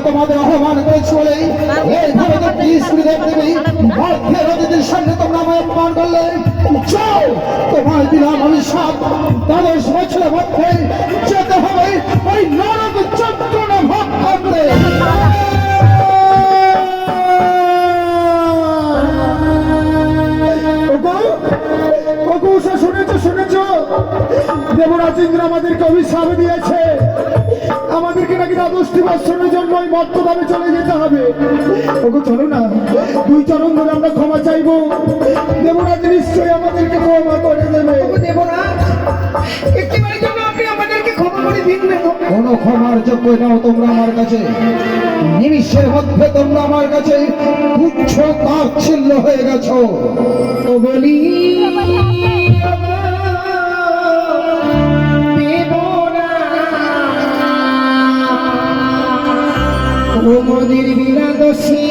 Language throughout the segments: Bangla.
তোমাদের আহ্বান করেছি বলে এইভাবে তো দেবী ভক্তের অতিথির সামনে তোমরা আমায় অপমান করলে। যাও, তোমার দিলাম অভিশাপ, 10 বছরের মধ্যে যেতে হবে ওই নরক যন্ত্রণা ভোগ করতে। শুনেছো দেবরাজ ইন্দ্র আমাদেরকে অভিশাপ দিয়েছে, আমাদেরকে নাকি 10টি বৎসরের জন্য ওই মর্তধামে চলে যেতে হবে। ওগো চলো না, 2 চরণ ধরে আমরা ক্ষমা চাইবো, দেবরাজ নিশ্চয়ই আমাদেরকে ক্ষমা করে দেবে। দেবরাজ একটিবারের জন্য আপনি আমাদেরকে ক্ষমা করে দিন না। কোনো ক্ষমার যোগ্য নাও তোমরা আমার কাছে, নিমিষের মধ্যে তোমরা আমার কাছে তুচ্ছ তাচ্ছিল্য হয়ে গেছো। তো বলি মোদের বিনা দোষী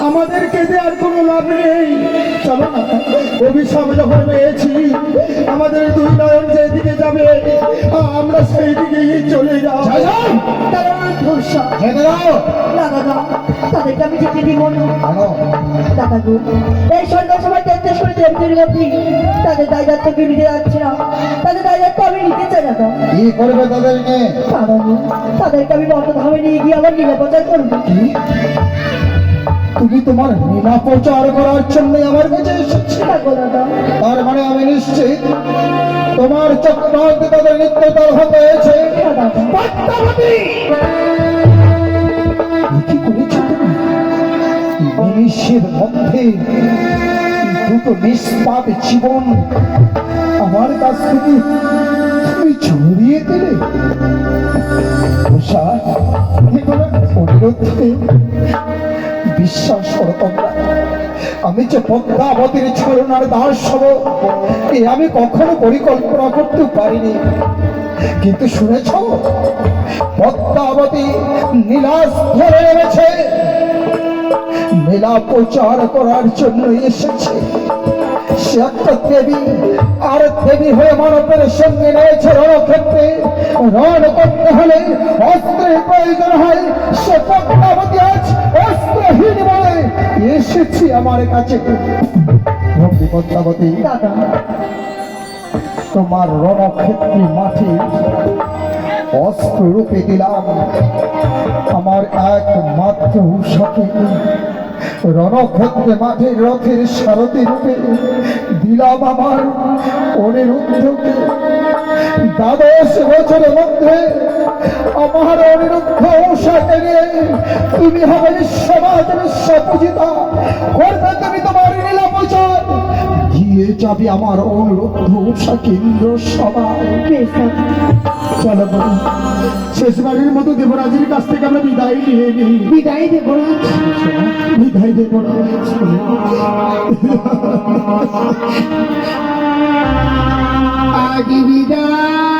আমাদের কেঁদে আর কোনো লাভ নেই। চলো না, অভিশাপ যখন পেয়েছি আমাদের 2 নয়ন যেদিকে যাবে আমরা সেই দিকেই চলে যাও। তাদেরকে আমি যেতে দিব না দাদা গো। এই সন্ধ্যা সময় 33 করে দেবদের মধ্যে তাদের দায়িত্বকে নিতে যাচ্ছে না, তাদের দায়িত্ব আমি নিতে চাই না। কি করবে তাদের নিয়ে? দাদা গো, তাদেরকে আমি মর্তধামে নিয়ে গিয়ে আমার লীলা প্রচার করবো। তুমি তোমার লীলা প্রচার করার জন্য আমার কাছে এসেছি? তার মানে আমি নিশ্চিত তোমার চক্রান্তে তাদের নিত্যতার হতে হয়েছে। কি করেছো তুমি? নিমিষের মধ্যে 2টো নিষ্পাপ জীবন আমার কাছ থেকে তুমি ছড়িয়ে দিলে। বিশ্বাস করো তোমরা, আমি যে পদ্মাবতীর ছলনার দাস হব এ আমি কখনো পরিকল্পনা করতে পারিনি। কিন্তু শুনেছ, পদ্মাবতী নীলাস ধরে নেমেছে, নীলা প্রচার করার জন্য এসেছে। সে একটা দেবী, আর দেবী হয়ে মানবের সঙ্গে রয়েছে রণক্ষেত্রে। রণ করতে হলে অস্ত্রের প্রয়োজন হয়। সে পদ্মাবতী আজ অস্ত্রহীন বলে এসেছি আমার কাছে। পদ্মাবতী, তোমার রণক্ষেত্রে মাঠে অস্ত্র রূপে দিলাম আমার একমাত্র উষাকে। রণক্ষেত্রে মাঠের রথের সারথি রূপে দিলাম আমার অনিরুদ্ধকে। 12 বছরের মধ্যে আমার অনিরুদ্ধ উষাকে নিয়ে তুমি হবে সমাজের সপূজিতা। করবে তুমি তোমার লীলা প্রচার। গিয়ে নিয়ে যাবে আমার অনুরোধ কেন্দ্র সবাই। বেশ না। চলো বোন, শেষবারের মতো দেবরাজের কাছ থেকে আমরা বিদায় নিয়ে নিই। বিদায় দেবরাজ। বিদায় দেবরাজ। আজ বিদায়